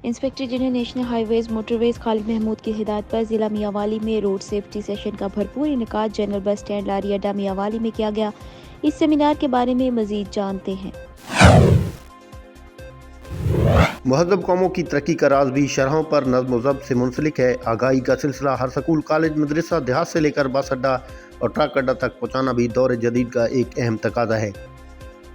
Inspector general national highways motorways Khalid Mahmood की हिदायत पर ज़िला मियांवाली में रोड सेफ्टी सेशन का भरपूर इनेकाद जनरल बस स्टैंड लारी अड्डा मियांवाली में किया गया। इस सेमिनार के बारे में मजीद जानते हैं। महज़ब कौमों की तरक्की का राज भी शरहों पर नज़्म व ज़ब्त से मुंसलिक है। आगाही का सिलसिला हर स्कूल, कॉलेज, मदरसा, देहात से लेकर बस अड्डा और ट्रक अड्डा तक पहुँचाना भी दौर जदीद का एक अहम तकाजा है।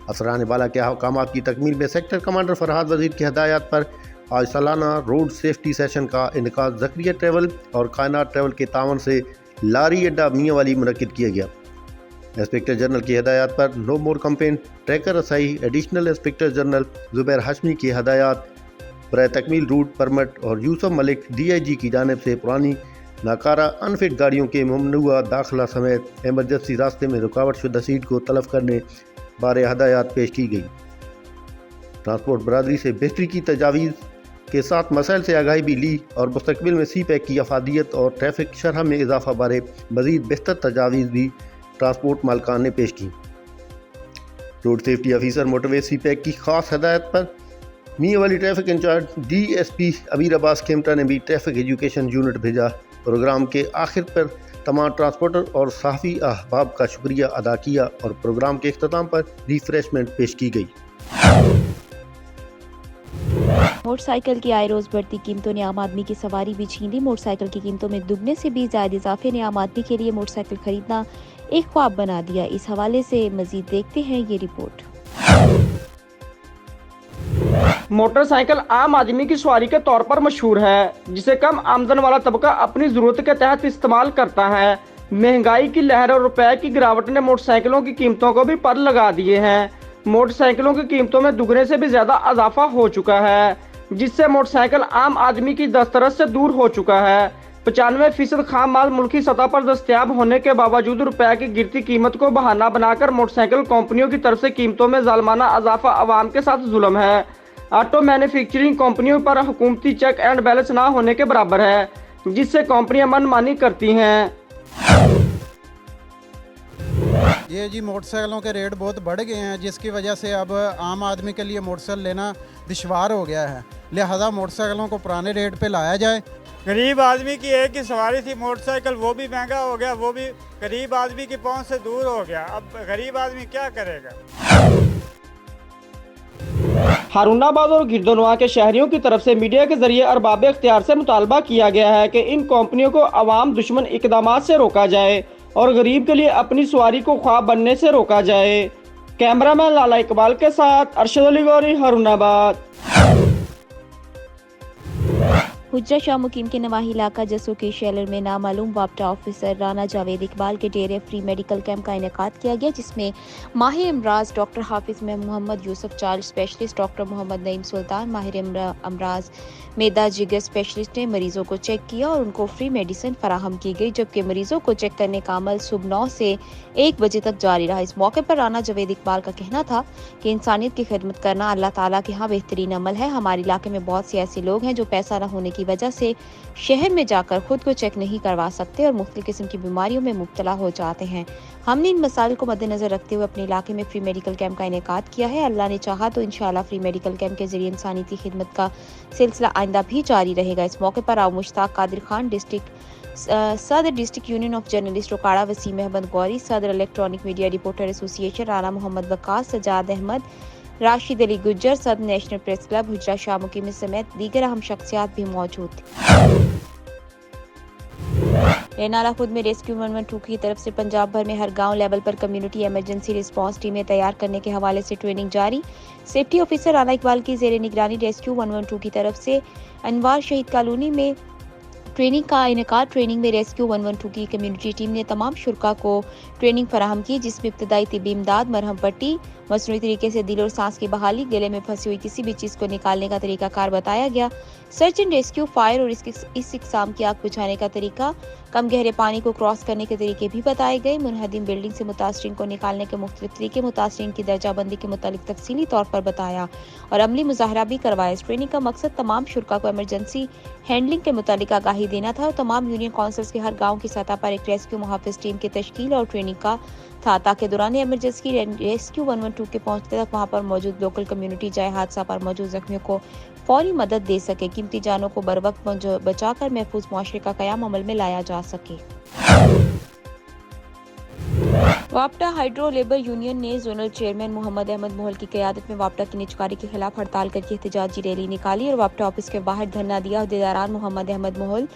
अफसरान बाला के अहकामात की तकमील में सेक्टर कमांडर फरहाद वज़ीर की हिदायत पर आज सालाना रोड सेफ्टी सेशन का इनेकाद ज़करिया ट्रैवल और कायनात ट्रैवल के तावन से लारी अड्डा मियांवाली मुनक्किद किया गया। इंस्पेक्टर जनरल की हिदायत पर नो मोर कंपेन ट्रैकर रसाई additional inspector general Zubair Hashmi की हिदायत बराए तकमील रूट परमिट और यूसुफ मलिक DIG की जानिब से पुरानी नाकारा अनफिट गाड़ियों के ममनुआ दाखिला समेत एमरजेंसी रास्ते में रुकावट शुदा सीट को तलफ करने बारे हिदायत पेश की गई। ट्रांसपोर्ट बरादरी से बेहतरी की तजावीज़ के साथ मसाइल से आगाही भी ली और मुस्तकबिल में CPAC की अफादियत और ट्रैफिक शरह में इजाफा बारे मज़ीद बेहतर तजावीज़ भी ट्रांसपोर्ट मालकान ने पेश की। Road safety officer motorway CPAC की खास हिदायत पर मियांवाली ट्रैफिक इंचार्ज DSP अमीर अब्बास खेमटा ने भी ट्रैफिक एजुकेशन यूनिट भेजा। प्रोग्राम के आखिर पर तमाम ट्रांसपोर्टर और सहाफ़ी अहबाब का शुक्रिया अदा किया और प्रोग्राम के इख्तिताम पर रिफ्रेशमेंट पेश की गई। मोटरसाइकिल की आए रोज बढ़ती कीमतों ने आम आदमी की सवारी भी छीन ली। मोटरसाइकिल की कीमतों में दुगने से भी ज्यादा इजाफे ने आम आदमी के लिए मोटरसाइकिल खरीदना एक ख्वाब बना दिया। इस हवाले से मजीद देखते हैं ये रिपोर्ट। मोटरसाइकिल आम आदमी की सवारी के तौर पर मशहूर है, जिसे कम आमदन वाला तबका अपनी जरूरत के तहत इस्तेमाल करता है। महंगाई की लहर और रुपए की गिरावट ने मोटरसाइकिलों की कीमतों को भी पर लगा दिए हैं। मोटरसाइकिलों की कीमतों में दुगने से भी ज्यादा इजाफा हो चुका है, जिससे मोटरसाइकिल आम आदमी की दस्तरस से दूर हो चुका है। 95% खाम माल मुल्की सतह पर दस्तयाब होने के बावजूद रुपए की गिरती कीमत को बहाना बनाकर मोटरसाइकिल कंपनियों की तरफ से कीमतों में जालमाना इजाफा अवाम के साथ जुल्म है। ऑटो मैन्युफैक्चरिंग कंपनियों पर हुकूमती चेक एंड बैलेंस ना होने के बराबर है, जिससे कंपनियां मनमानी करती हैं। ये जी मोटरसाइकिलों के रेट बहुत बढ़ गए हैं, जिसकी वजह से अब आम आदमी के लिए मोटरसाइकिल लेना दुश्वार हो गया है। लिहाजा मोटरसाइकिलों को पुराने रेट पे लाया जाए। गरीब आदमी की एक ही सवारी थी मोटरसाइकिल, वो भी महंगा हो गया, वो भी गरीब आदमी की पहुंच से दूर हो गया। अब गरीब आदमी क्या करेगा। हारूनाबाद और गिरदोनवा के शहरियों की तरफ से मीडिया के जरिए अरबाब इख्तियार से मुतालबा किया गया है कि इन कंपनियों को अवाम दुश्मन इकदामात से रोका जाए और गरीब के लिए अपनी सवारी को ख्वाब बनने से रोका जाए। कैमरामैन लाला इकबाल के साथ अरशद अली गौरी, हारूनाबाद। हुज्जा शाह मुकीम के नवाही इलाका जसू के शैलर में नामालूम वापटा ऑफिसर राना जावेद इकबाल के डेरे फ्री मेडिकल कैंप का इनेकाद किया गया, जिसमें माहिर अमराज doctor Hafiz Mohammad Yusuf, child specialist doctor Mohammad Naeem Sultan, माहिर अमराज मैदा जिगर स्पेशलिस्ट ने मरीजों को चेक किया और उनको फ्री मेडिसिन फराहम की गई, जबकि मरीजों को चेक करने का अमल सुबह 9 से 1 बजे तक जारी रहा। इस मौके पर राना जावेद इकबाल का कहना था कि इंसानियत की खिदमत करना अल्लाह ताला के यहाँ बेहतरीन अमल है। हमारे इलाके में बहुत से ऐसे लोग हैं जो पैसा न होने की वजह से शहर में जाकर खुद को चेक नहीं करवा सकते और मुख्तलिफ किस्म की बीमारियों में मुब्तला हो जाते हैं। हमने इन मसाइल को मद्देनजर रखते हुए अपने इलाके में फ्री मेडिकल कैंप का इनेकाद किया है। अल्लाह ने चाहा तो इंशाअल्लाह फ्री मेडिकल कैंप के जरिए इंसानियती खिदमत का सिलसिला आइंदा भी जारी रहेगा। इस मौके पर आओ मुश्ताक कादिर खान, सदर district union of journalist Rokara, Waseem Ahmed Ghauri, सदर electronic media reporter association Rana Mohammad Waqas, Sajjad Ahmed, Rashid Ali Gujjar, सदर national press club Hujra Shah Muqeem समेत दीगर अहम शख्सियात भी मौजूद थे। नाला खुद में रेस्क्यू 112 की तरफ से पंजाब भर में हर गांव लेवल पर कम्युनिटी इमरजेंसी रिस्पांस टीमें तैयार करने के हवाले से ट्रेनिंग जारी। सेफ्टी ऑफिसर राना इकबाल की जेर निगरानी रेस्क्यू 112 की तरफ से अनवार शहीद कॉलोनी में ट्रेनिंग का इनेकाद। ट्रेनिंग में रेस्क्यू 112 की कम्युनिटी टीम ने तमाम शुरका को ट्रेनिंग फराहम की, जिसमें इब्तदाई तिब्बी इमदाद, मरहम पट्टी, मसनूई तरीके से दिल और सांस की बहाली, गले में फंसी हुई किसी भी चीज़ को निकालने का तरीकाकार बताया गया। सर्च एंड रेस्क्यू, फायर और इस इकसाम की आग बुझाने का तरीका, कम गहरे पानी को क्रॉस करने के तरीके भी बताए गए। मुनहदिम बिल्डिंग से मुतासरीन को निकालने के मुख्तलिफ तरीके मुतासरीन की दर्जाबंदी के मुतालिक तफसीली तौर पर बताया और अमली मुजाहरा भी करवाया। इस ट्रेनिंग का मकसद तमाम शुरका को इमरजेंसी हैंडलिंग के मुतालिक आगाही देना था और तमाम यूनियन काउंसिल्स के हर गाँव की सतह पर एक रेस्क्यू मुहाफिज टीम की तश्कील और ट्रेनिंग का था, ताकि दौरान इमरजेंसी रेस्क्यू 112 के पहुंचते तक वहां पर मौजूद लोकल कम्युनिटी जाए हादसा पर मौजूद जख्मियों को फौरी मदद दे सके, कीमती जानों को बर वक्त बचाकर महफूज मुआशरे का क़याम अमल में लाया जा सके। वापटा हाइड्रो लेबर यूनियन ने जोनल चेयरमैन मोहम्मद अहमद मोहल की क़यादत में वापटा की निजकारी के खिलाफ हड़ताल करके एहतजाजी रैली निकाली और वापटा ऑफिस के बाहर धरना दिया। अहदेदारान मोहम्मद अहमद मोहल,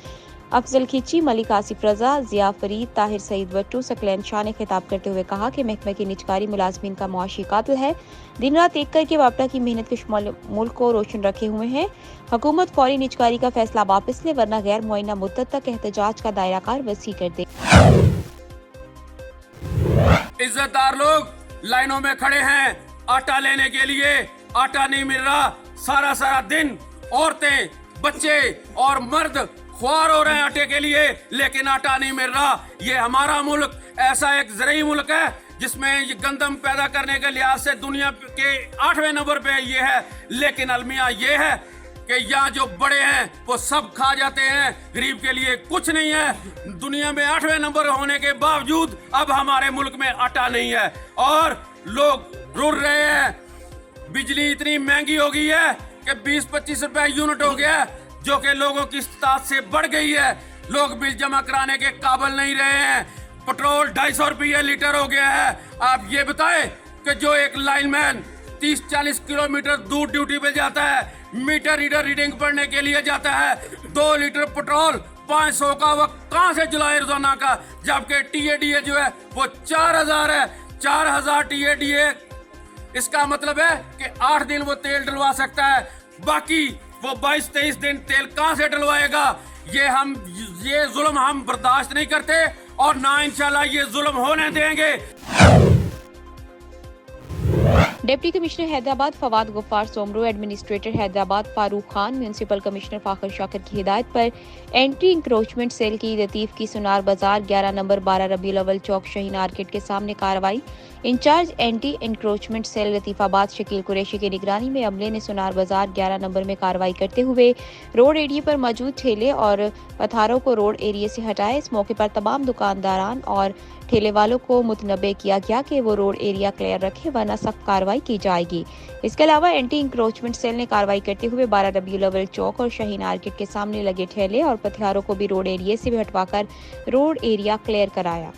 अफजल खिची, मलिक आसिफ रजा, जिया फरीद, ताहिर सईद बट्टू, सकलैन शाह ने खिताब करते हुए कहा कि महकमे की निजकारी मुलाजमीन का मुआशी कातिल है। दिन रात एक करके वापटा की मेहनत के मुल्क को रोशन रखे हुए हैं। हुकूमत फौरी निजकारी का फैसला वापस ले, वरना गैर मुअय्यना मुद्दत तक एहतजाज का दायरा कार वसी कर दे। इज्जतदार लोग लाइनों में खड़े हैं आटा लेने के लिए, आटा नहीं मिल रहा। सारा सारा दिन औरतें, बच्चे और मर्द ख्वार हो रहे हैं आटे के लिए, लेकिन आटा नहीं मिल रहा। ये हमारा मुल्क ऐसा एक ज़रई मुल्क है जिसमें ये गंदम पैदा करने के लिहाज से दुनिया के 8वें नंबर पे ये है, लेकिन अलमिया ये है कि यहाँ जो बड़े हैं वो सब खा जाते हैं, गरीब के लिए कुछ नहीं है। दुनिया में 8वें नंबर होने के बावजूद अब हमारे मुल्क में आटा नहीं है और लोग रुल रहे हैं। बिजली इतनी महंगी हो गई है कि 20-25 रुपए यूनिट हो गया है, जो कि लोगों की इस्तात से बढ़ गई है। लोग बिल जमा कराने के काबिल नहीं रहे हैं। पेट्रोल 250 रुपये लीटर हो गया है। आप ये बताएं कि जो एक लाइनमैन 30-40 किलोमीटर दूर ड्यूटी पे जाता है, मीटर रीडर रीडिंग पढ़ने के लिए जाता है, 2 लीटर पेट्रोल 500 का वक्त कहाँ से जलाए रोजाना का, जबकि TADA जो है वो 4000 है। 4000 TADA, इसका मतलब है कि 8 दिन वो तेल डलवा सकता है, बाकी वो 22-23 दिन तेल कहाँ से डलवाएगा। ये जुल्म हम बर्दाश्त नहीं करते और ना इंशाल्लाह ये जुल्म होने देंगे। Deputy commissioner Hyderabad Fawad Ghaffar Soomro, administrator Hyderabad Farooq Khan, municipal commissioner Fakhar Shakir की हिदायत पर एंटी इंक्रोचमेंट सेल की लतीफ की सुनार बाजार 11 नंबर 12 रबीउल अव्वल चौक शाहीन आर्केड के सामने कार्रवाई। In charge anti encroachment cell Latifabad Shakeel Qureshi की निगरानी में अमले ने सुनार बाजार 11 नंबर में कार्रवाई करते हुए रोड एरिया पर मौजूद ठेले और पथारों को रोड एरिया से हटाए। इस मौके पर तमाम दुकानदारान और ठेले वालों को मुतनबे किया गया कि वो रोड एरिया क्लियर रखें, वरना सख्त कार्रवाई की जाएगी। इसके अलावा एंटी इंक्रोचमेंट सेल ने कार्रवाई करते हुए 12 रबीउल अव्वल चौक और शाहीन आर्केड के सामने लगे ठेले और पथियारों को भी रोड एरिया से भी हटवाकर रोड एरिया क्लियर कराया।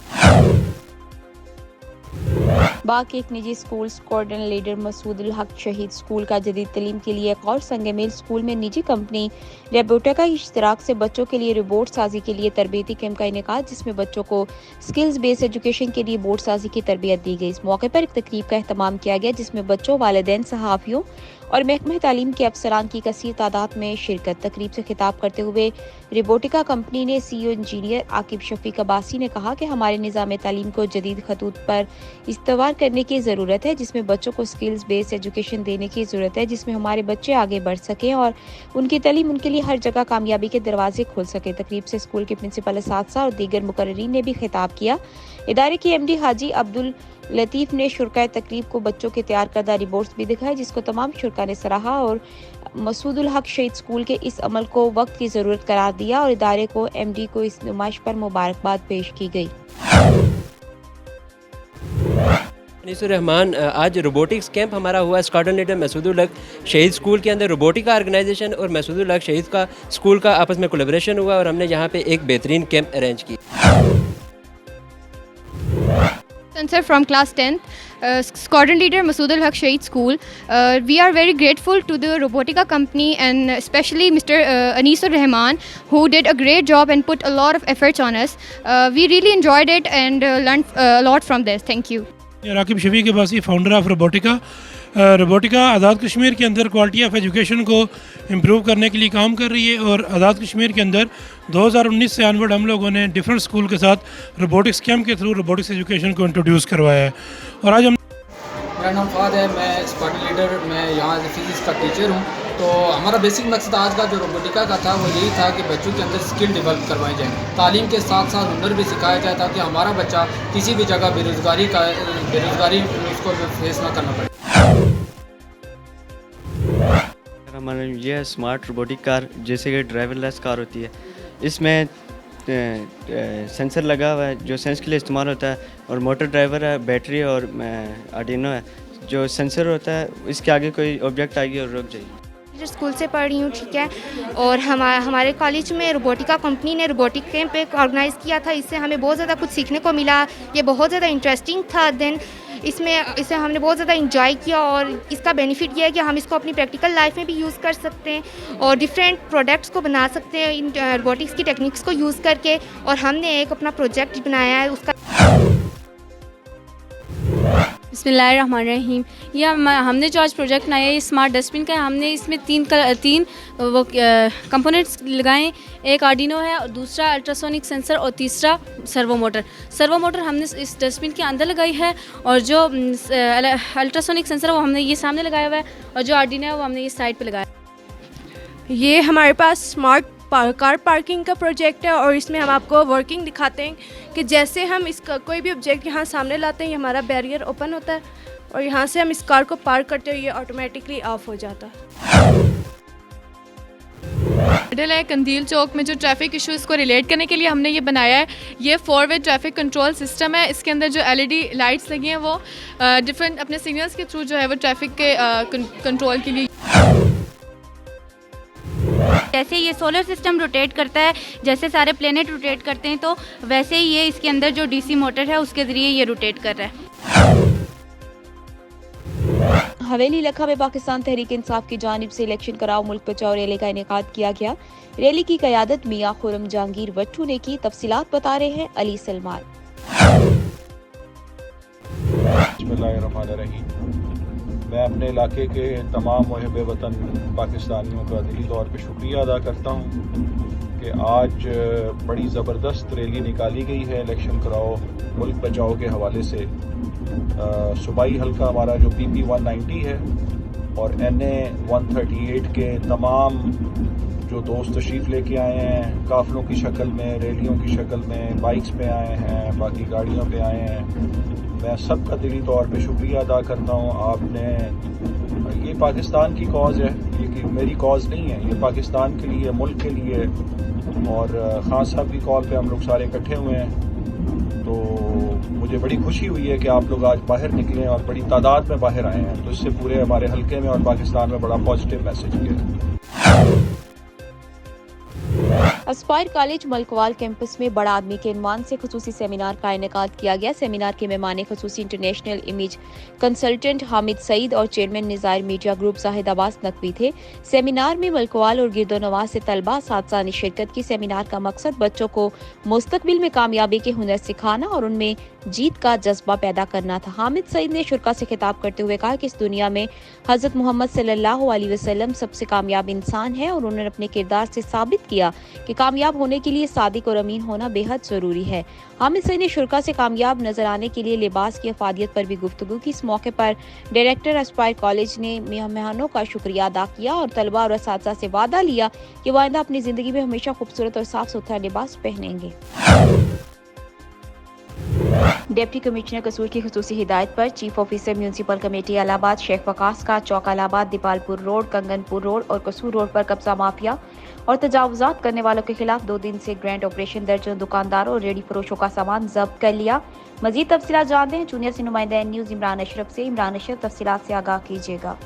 बाकी एक निजी स्कूल स्क्वाड्रन लीडर मसूदुल हक शहीद स्कूल का जदीद तालीम के लिए एक और संग-ए-मेल स्कूल में निजी कंपनी रोबोटिका की इश्तराक से बच्चों के लिए रोबोट साजी के लिए तरबियती कैंप का इनेकाद, जिसमें बच्चों को स्किल्स बेस्ड एजुकेशन के लिए बोर्ड साजी की तरबियत दी गई। इस मौके पर एक तकरीब का एहतमाम किया गया जिसमें बच्चों, वालिदैन, सहाफ़ियों और महकमे तालीम के अफसरान की कसीर तादाद में शिरकत। तकरीब से खिताब करते हुए रोबोटिका कंपनी ने CEO इंजीनियर आकिब शफीक अब्बासी ने कहा कि हमारे निज़ाम तालीम को जदीद खतूत पर इस्तवार करने की ज़रूरत है, जिसमें बच्चों को स्किल्स बेस्ड एजुकेशन देने की ज़रूरत है, जिसमें हमारे बच्चे आगे बढ़ सकें और उनकी तालीम उनके लिए हर जगह कामयाबी के दरवाजे खोल सके। तकरीब से स्कूल के प्रिंसिपल असातिज़ा और दीगर मुकर्ररीन ने भी खिताब किया। इदारे के MD हाजी अब्दुल लतीफ़ ने शुरकाए तकरीब को बच्चों के तैयार करदा रिपोर्ट्स भी दिखाए, जिसको तमाम शुरका ने सराहा और मसूदुल हक शहीद स्कूल के इस अमल को वक्त की ज़रूरत करार दिया और इदारे को MD को इस नुमाइश पर मुबारकबाद पेश की गई। अनीसुर रहमान, आज रोबोटिक्स कैंप हमारा हुआ स्क्वाड्रन लीडर मसूदुल हक शहीद स्कूल के अंदर रोबोटिका ऑर्गेनाइजेशन और मसूदुल हक शहीद का स्कूल का आपस में कोलैबोरेशन हुआ और हमने यहाँ पे एक बेहतरीन कैंप अरेंज की। Sir, from class 10th, squadron leader Masoodul Haq Shahid School. We are very grateful to the Robotica company and especially Mr. Anisur Rahman, who did a great job and put a lot of efforts on us. We really enjoyed it and learned a lot from this. Thank you. Raqib Shafiq Abbasi, founder of Robotica. Robotica Azad Kashmir के अंदर quality of education को improve करने के लिए काम कर रही है और आज़ाद कश्मीर के अंदर 2019 से ऑनवर्ड हम लोगों ने डिफरेंट स्कूल के साथ रोबोटिक्स कैंप के थ्रू रोबोटिक्स एजुकेशन को इंट्रोड्यूस करवाया है। और आज हम मेरा नाम फाद है, मैं स्क्वाड्रन लीडर, मैं यहाँ फिजिक्स का टीचर हूँ। तो हमारा बेसिक मकसद आज का जो रोबोटिका का था वो यही था कि बच्चों के अंदर स्किल डेवलप करवाई जाए, तालीम के साथ साथ हुनर भी सिखाया जाए ताकि हमारा बच्चा किसी भी जगह बेरोज़गारी उसको फेस ना करना पड़े। हमारा ये है स्मार्ट रोबोटिक कार, जैसे कि ड्राइवरलेस कार होती है। इसमें सेंसर लगा हुआ है जो सेंस के लिए इस्तेमाल होता है और मोटर ड्राइवर है, बैटरी और आर्डिनो है। जो सेंसर होता है इसके आगे कोई ऑब्जेक्ट आएगी और रुक जाएगी। स्कूल से पढ़ रही हूँ, ठीक है। और हमारे कॉलेज में रोबोटिका कंपनी ने रोबोटिक कैंप एक ऑर्गेनाइज़ किया था। इससे हमें बहुत ज़्यादा कुछ सीखने को मिला। ये बहुत ज़्यादा इंटरेस्टिंग था। देन इसे हमने बहुत ज़्यादा इंजॉय किया और इसका बेनिफिट ये है कि हम इसको अपनी प्रैक्टिकल लाइफ में भी यूज़ कर सकते हैं और डिफरेंट प्रोडक्ट्स को बना सकते हैं इन रोबोटिक्स की टेक्निक्स को यूज़ करके। और हमने एक अपना प्रोजेक्ट बनाया है उसका। बिस्मिल्लाहिर्रहमानिर्रहीम। ये हमने जो आज प्रोजेक्ट बनाया है स्मार्ट डस्टबिन का, हमने इसमें तीन वो कंपोनेंट्स लगाए। एक आर्डिनो है और दूसरा अल्ट्रासोनिक सेंसर और तीसरा सर्वो मोटर हमने इस डस्टबिन के अंदर लगाई है। और जो अल्ट्रासोनिक सेंसर है वो हमने ये सामने लगाया हुआ है और जो आर्डिनो है वो हमने ये साइड पे लगाया। ये हमारे पास स्मार्ट कार पार्किंग का प्रोजेक्ट है और इसमें हम आपको वर्किंग दिखाते हैं कि जैसे हम इसका कोई भी ऑब्जेक्ट यहाँ सामने लाते हैं, ये हमारा बैरियर ओपन होता है और यहाँ से हम इस कार को पार्क करते हैं, ये ऑटोमेटिकली ऑफ हो जाता है। मॉडल है कंदील चौक में जो ट्रैफिक इश्यूज़ को रिलेट करने के लिए हमने ये बनाया है। ये 4-वे ट्रैफिक कंट्रोल सिस्टम है। इसके अंदर जो LED लाइट्स लगी हैं वो डिफरेंट अपने सिग्नल्स के थ्रू जो है वो ट्रैफिक के कंट्रोल के लिए। जैसे ये सोलर सिस्टम रोटेट करता है, जैसे सारे प्लेनेट रोटेट करते हैं, तो वैसे ही ये इसके अंदर जो DC मोटर है उसके ज़रिए ये रोटेट कर रहा है। हवेली इलाका में पाकिस्तान तहरीक इंसाफ की जानिब से इलेक्शन कराओ मुल्क बचाओ रैली का इनेकाद किया गया। रैली की क़यादत मियां खुरम जहांगीर वट्टू ने की। तफसीलात बता रहे हैं अली सलमान। मैं अपने इलाके के तमाम मुहिब वतन पाकिस्तानियों का दिली तौर पर शुक्रिया अदा करता हूँ कि आज बड़ी ज़बरदस्त रैली निकाली गई है इलेक्शन कराओ मुल्क बचाओ के हवाले से। सूबाई हल्का हमारा जो PP 190 है और NA 138 के तमाम जो दोस्त तशरीफ़ लेके आए हैं, काफ़िलों की शक्ल में, रैलियों की शक्ल में, बाइक्स पे आए हैं, बाकी गाड़ियों पे आए हैं, मैं सबका दिली तौर पे शुक्रिया अदा करता हूँ। आपने ये पाकिस्तान की कॉज़ है, ये मेरी कॉज़ नहीं है, ये पाकिस्तान के लिए, मुल्क के लिए। और खान साहब की कॉल पे हम लोग सारे इकट्ठे हुए हैं, तो मुझे बड़ी खुशी हुई है कि आप लोग आज बाहर निकले और बड़ी तादाद में बाहर आए हैं, तो इससे पूरे हमारे हल्के में और पाकिस्तान में बड़ा पॉजिटिव मैसेज गया है। अस्पायर कॉलेज मलकवाल कैंपस में बड़ा आदमी के इनवान से खुसूसी सेमिनार का इनेकाद किया गया। सेमिनार के मेहमान खुसूसी international image consultant Hamid Saeed और चेयरमैन निज़ायर मीडिया ग्रुप जाहिद अब्बास नकवी थे। सेमिनार में मलकवाल और गिरदोनवाज से तलबा साथ ने शिरकत की। सेमिनार का मकसद बच्चों को मुस्तकबिल में कामयाबी के हुनर सिखाना और उनमें जीत का जज्बा पैदा करना था। हामिद सईद ने शुरा से खिताब करते हुए कहा कि इस दुनिया में हज़रत मोहम्मद सल्लल्लाहु अलैहि वसल्लम सबसे कामयाब इंसान है और उन्होंने अपने किरदार से साबित किया कि कामयाब होने के लिए सादिक और अमीन होना बेहद ज़रूरी है। हामिद सईद ने शुरा से कामयाब नजर आने के लिए लिबास की अफादियत पर भी गुफ्तगू की। इस मौके पर डायरेक्टर अस्पायर कॉलेज ने मेहमानों का शुक्रिया अदा किया और तलबा और असातिज़ा से वादा लिया कि वो आइंदा अपनी ज़िंदगी में हमेशा खूबसूरत और साफ सुथरा लिबास पहनेंगे। डिप्टी कमिश्नर कसूर की खुसूसी हिदायत पर chief officer municipal committee Allahabad Sheikh Waqas का चौक इलाहाबाद, दीपालपुर रोड, कंगनपुर रोड और कसूर रोड पर कब्जा माफिया और तजावुजात करने वालों के खिलाफ 2 दिन से ग्रैंड ऑपरेशन दर्जनों दुकानदारों और रेडी फरोशों का सामान जब्त कर लिया। मजीद तफसीलात जानते हैं जूनियर से नुमाइंदा न्यूज़ इमरान अशरफ से। इमरान अशरफ, तफसीलात से आगाह कीजिएगा।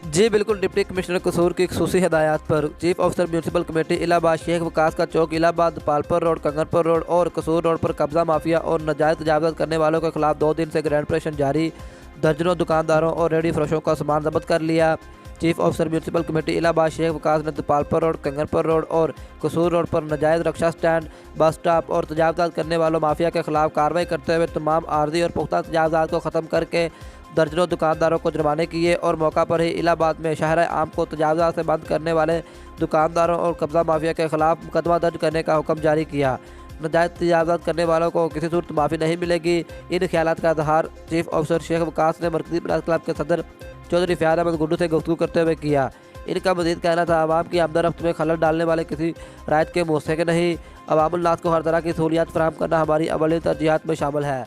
जी बिल्कुल, डिप्टी कमिश्नर कसूर की खुसूसी हिदायत पर chief officer municipal committee Allahabad Sheikh Waqas का चौक इलाहाबाद, दीपालपुर रोड, कंगनपुर रोड और कसूर रोड पर कब्जा माफिया और नाजायज़ तजावुज़ात करने वालों के खिलाफ 2 दिन से ग्रैंड ऑपरेशन जारी। दर्जनों दुकानदारों और रेडी फरोशों का सामान जब्त कर लिया। Chief officer municipal committee Allahabad Sheikh Waqas ने दीपालपुर रोड, कंगनपुर रोड और कसूर रोड पर नाजायज़ रक्षा स्टैंड, बस स्टॉप और तजावुज़ात करने वालों माफिया के खिलाफ कार्रवाई करते हुए तमाम आर्जी और पुख्ता तजावुज़ात को ख़त्म करके दर्जनों दुकानदारों को जुर्माने किए और मौका पर ही इलाहाबाद में शहर आम को तजावुज़ात से बंद करने वाले दुकानदारों और कब्ज़ा माफिया के खिलाफ मुकदमा दर्ज करने का हुक्म जारी किया। नाजायज़ तजावुज़ात करने वालों को किसी सूरत माफ़ी नहीं मिलेगी। इन ख्यालात का इज़हार चीफ ऑफिसर शेख वकास ने मरकज़ी प्रेस क्लब के सदर चौधरी फ़याज़ अहमद गुड्डू से गुफ्तगू करते हुए किया। इनका मज़ीद कहना था, आवाम की आमदरफ्त में खलल डालने वाले किसी रायत के मुस्तहिक़ नहीं। अवामुल नास को हर तरह की सहूलियात फराहम करना हमारी अव्वली तरजीहात में शामिल है।